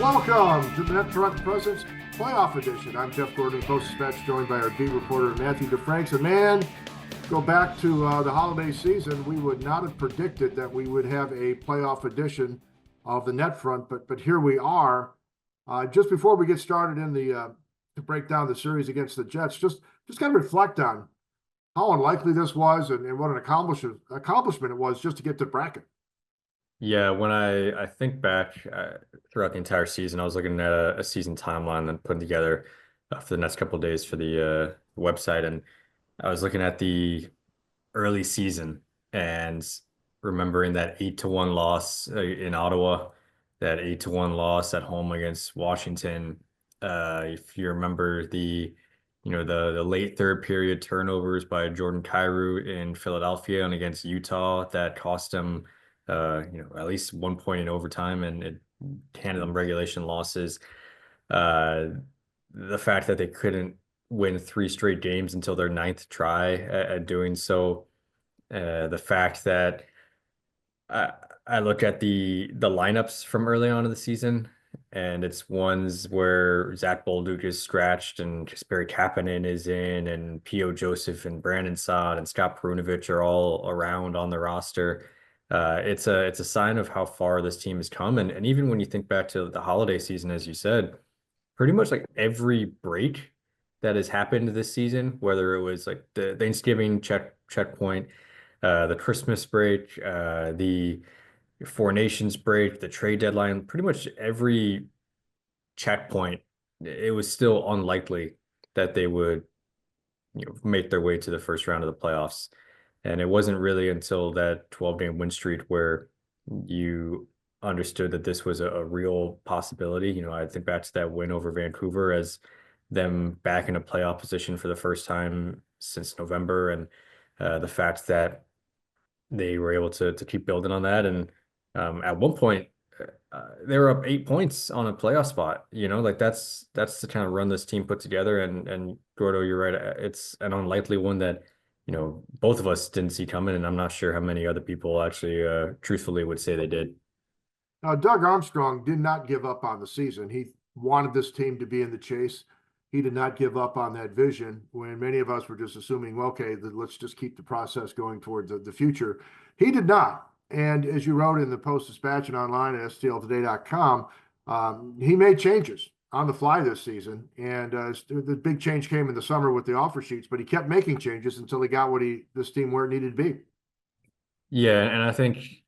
Welcome to the Net Front Presence Playoff Edition. I'm Jeff Gordon, Post-Dispatch, joined by our beat reporter Matthew DeFranks. And man, go back to the holiday season, we would not have predicted that we would have a playoff edition of the Net Front, but here we are. Just before we get started in the to break down the series against the Jets, just kind of reflect on how unlikely this was and what an accomplishment it was just to get to bracket. Yeah, when I think back throughout the entire season, I was looking at a season timeline and putting together for the next couple of days for the website, and I was looking at the early season and remembering that 8-1 loss in Ottawa, that 8-1 loss at home against Washington. If you remember the late third period turnovers by Jordan Kyrou in Philadelphia and against Utah that cost them at least 1 point in overtime and it handed them regulation losses. Uh, the fact that they couldn't win three straight games until their ninth try at doing so. The fact that I, I look at the lineups from early on in the season, and it's ones where Zach Bolduc is scratched and Kasperi Kapanen is in, and P.O. Joseph and Brandon Saad and Scott Perunovich are all around on the roster. It's a sign of how far this team has come, and even when you think back to the holiday season, as you said, pretty much like every break that has happened this season, whether it was like the Thanksgiving checkpoint, the Christmas break, the Four Nations break, the trade deadline, pretty much every checkpoint, it was still unlikely that they would, make their way to the first round of the playoffs. And it wasn't really until that 12-game win streak where you understood that this was a real possibility. I think back to that win over Vancouver as them back in a playoff position for the first time since November, and the fact that they were able to keep building on that. And at one point, they were up 8 points on a playoff spot. Like that's the kind of run this team put together. And Gordo, you're right. It's an unlikely one that both of us didn't see coming, and I'm not sure how many other people actually, truthfully, would say they did. Now, Doug Armstrong did not give up on the season. He wanted this team to be in the chase. He did not give up on that vision when many of us were just assuming, well, okay, let's just keep the process going towards the future. He did not. And as you wrote in the Post-Dispatch and online at stltoday.com, he made changes on the fly this season. And the big change came in the summer with the offer sheets, but he kept making changes until he got this team where it needed to be. Yeah, and I think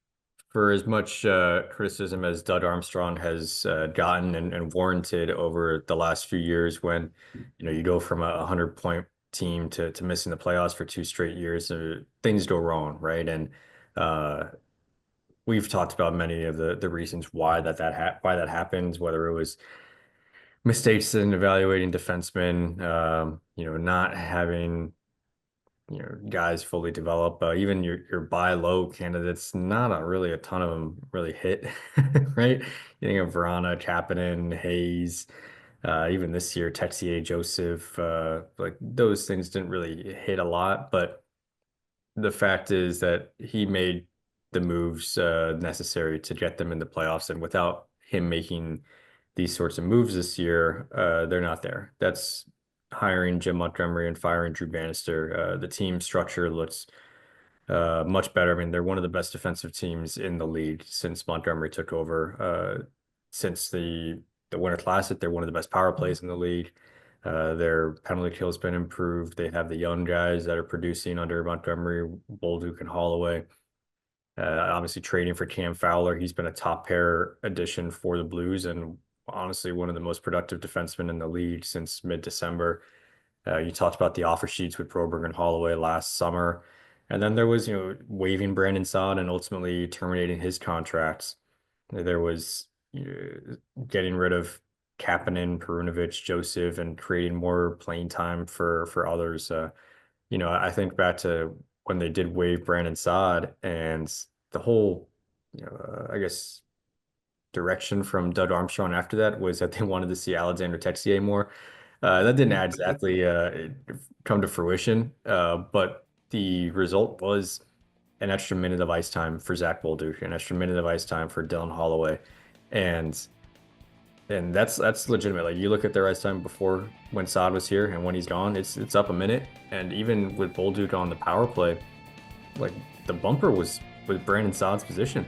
for as much criticism as Doug Armstrong has gotten and warranted over the last few years, when you go from a 100-point team to missing the playoffs for 2 straight years, things go wrong, right? And uh, we've talked about many of the reasons why that happens, whether it was mistakes in evaluating defensemen, not having guys fully develop. Even your buy low candidates, not really a ton of them really hit, right? You think of Verana, Kapanen, Hayes, even this year, Texier, Joseph, like those things didn't really hit a lot. But the fact is that he made the moves necessary to get them in the playoffs, and without him making these sorts of moves this year, they're not there. That's hiring Jim Montgomery and firing Drew Bannister. The team structure looks much better. I mean, they're one of the best defensive teams in the league since Montgomery took over. Since the Winter Classic, they're one of the best power plays in the league. Their penalty kill has been improved. They have the young guys that are producing under Montgomery, Bolduc and Holloway. Obviously, trading for Cam Fowler, he's been a top pair addition for the Blues, and honestly one of the most productive defensemen in the league since mid-December. You talked about the offer sheets with Broberg and Holloway last summer. And then there was, waiving Brandon Saad and ultimately terminating his contracts. There was getting rid of Kapanen, Perunovich, Joseph, and creating more playing time for others. I think back to when they did waive Brandon Saad, and the whole, I guess, direction from Doug Armstrong after that was that they wanted to see Alexander Texier more. That didn't exactly come to fruition, but the result was an extra minute of ice time for Zach Bolduc, an extra minute of ice time for Dylan Holloway. And And that's legitimate. Like you look at their ice time before when Saad was here and when he's gone, it's up a minute. And even with Bolduc on the power play, like the bumper was with Brandon Saad's position,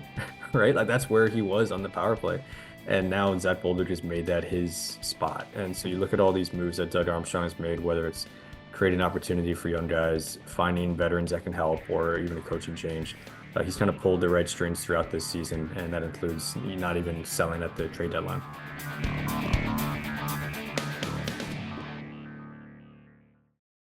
right? Like that's where he was on the power play. And now Zach Bolduc has made that his spot. And so you look at all these moves that Doug Armstrong has made, whether it's creating opportunity for young guys, finding veterans that can help, or even a coaching change. He's kind of pulled the right strings throughout this season, and that includes not even selling at the trade deadline.